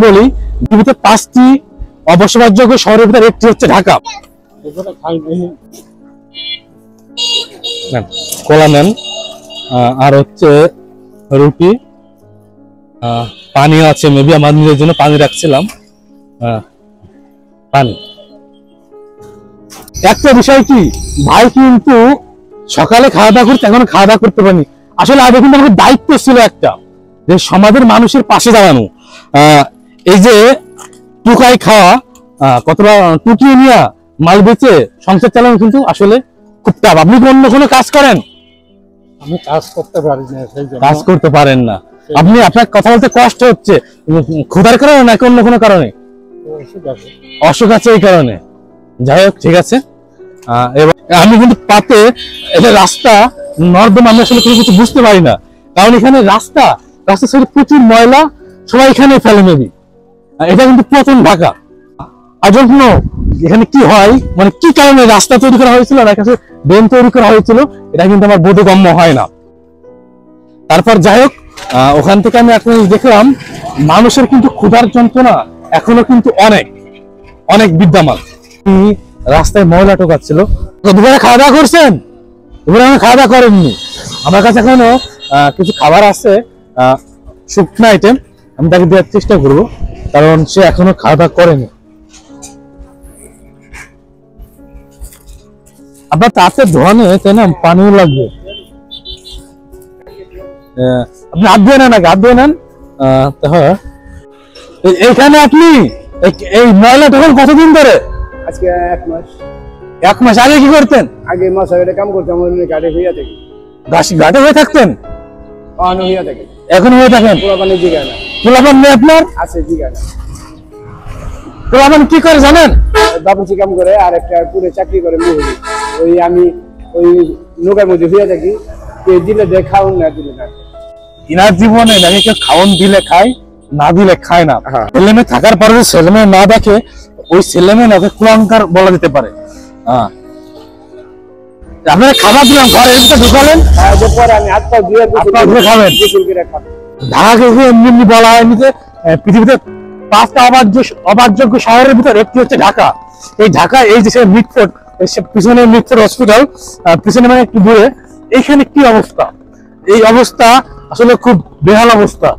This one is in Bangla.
বলি পৃথিবীতে 5টি অবসবাসযোগ্য শহরের ভিতরে একটি হচ্ছে ঢাকা। কলা নেন, আর হচ্ছে রুটি, পানি আছে, মেবি আমার নিজের জন্য পানি রাখছিলাম। পানি। একটা বিষয় কি, ভাই কিন্তু সকালে খাওয়া দাওয়া করতে, এখন খাওয়া দাওয়া করতে পারিনি। আসলে আগে কিন্তু আমাদের দায়িত্ব ছিল একটা, যে সমাজের মানুষের পাশে দাঁড়ানো। এই যে টুকাই খাওয়া, কতটা টুকিয়ে নিয়ে মাল বেচে সংসার চালানো কিন্তু আসলে খুব টাফ। আপনি কি অন্য কোনো কাজ করেন? আমি কাজ করতে পারি না। কাজ করতে পারেন না আপনি? আপনার কথা বলতে কষ্ট হচ্ছে, ক্ষুধার কারণে নাকি অন্য কোনো কারণে? অসুখ আছে এই কারণে। যাই হোক, ঠিক আছে। এবার আমি কিন্তু পাতে এটা রাস্তা নর্দমা, আমি আসলে কোনো কিছু বুঝতে পারি না, কারণ এখানে রাস্তা সাইডে প্রচুর ময়লা, সবাই এখানে ফেলে মেবি। এটা কিন্তু প্রথম ঢাকা। আর জন্য এখানে কি হয়, মানে কি কারণে রাস্তা তৈরি করা হয়েছিল, না কাছে ড্রেন তৈরি করা হয়েছিল, এটা কিন্তু আমার বোধগম্য হয় না। তারপর যাই হোক, ওখান থেকে আমি এখন দেখলাম মানুষের কিন্তু ক্ষুধার যন্ত্রণা এখনো কিন্তু অনেক অনেক বিদ্যমান। রাস্তায় ময়লা টোকাচ্ছিল। দুপুরে খাওয়া দাওয়া করছেন? দুপুরে আমি খাওয়া দাওয়া করেননি। আমার কাছে এখনো কিছু খাবার আছে, শুকনো আইটেম, আমি তাকে দেওয়ার চেষ্টা করবো, কারণ সে এখনো খাওয়া দাওয়া করেনি। আপনার তাতে ধোয়ানে, তাই না, পানিও লাগবে। আপনি হাত ধুয়ে নেন, হাত ধুয়ে নেন। এইখানে আপনি এই ময়লা তখন কতদিন ধরে? আজকে 1 মাস। 1 মাস আগে কি করতেন? আগে মাছাঘাটে কাম করতাম, ঘাটে হইয়া থাকি। ঘাটে হয়ে থাকতেন? হইয়া থাকি। এখন হয়ে থাকেন? পোলাপানি জিগা না। পোলাপান নেই আপনার? আছে, জিগা না। পোলাপান কি করে জানেন? বাবুচি কাম করে, আর একটা পুরে চাকরি করে মুহুরি। ওই আমি ওই নৌকার মধ্যে হইয়া থাকি, দিলে দেয় খাওন, না দিলে না। ইনার জীবনে নাকি কেউ খাওন দিলে খায়, না দিলে খায় না। ছেলেমেয়ে থাকার পরে ছেলেমেয়ে না দেখে, ওই ছেলেমেয়ে নাকি কুলাঙ্কার বলা যেতে পারে। আপনারা খাবার দিলাম, ঘরে এসে ঢুকালেন, পরে আমি হাত পা ধুয়ে খাবেন। ঢাকাকে এমনি বলা হয়নি যে পৃথিবীতে 5টা অবাকযোগ্য শহরের ভিতরে একটি হচ্ছে ঢাকা। এই ঢাকা, এই যে মিটফোর্ড, পিছনে মিটফোর্ড হসপিটাল, পিছনে মানে একটু দূরে, এইখানে কি অবস্থা? এই অবস্থা আসলে খুব বেহাল অবস্থা।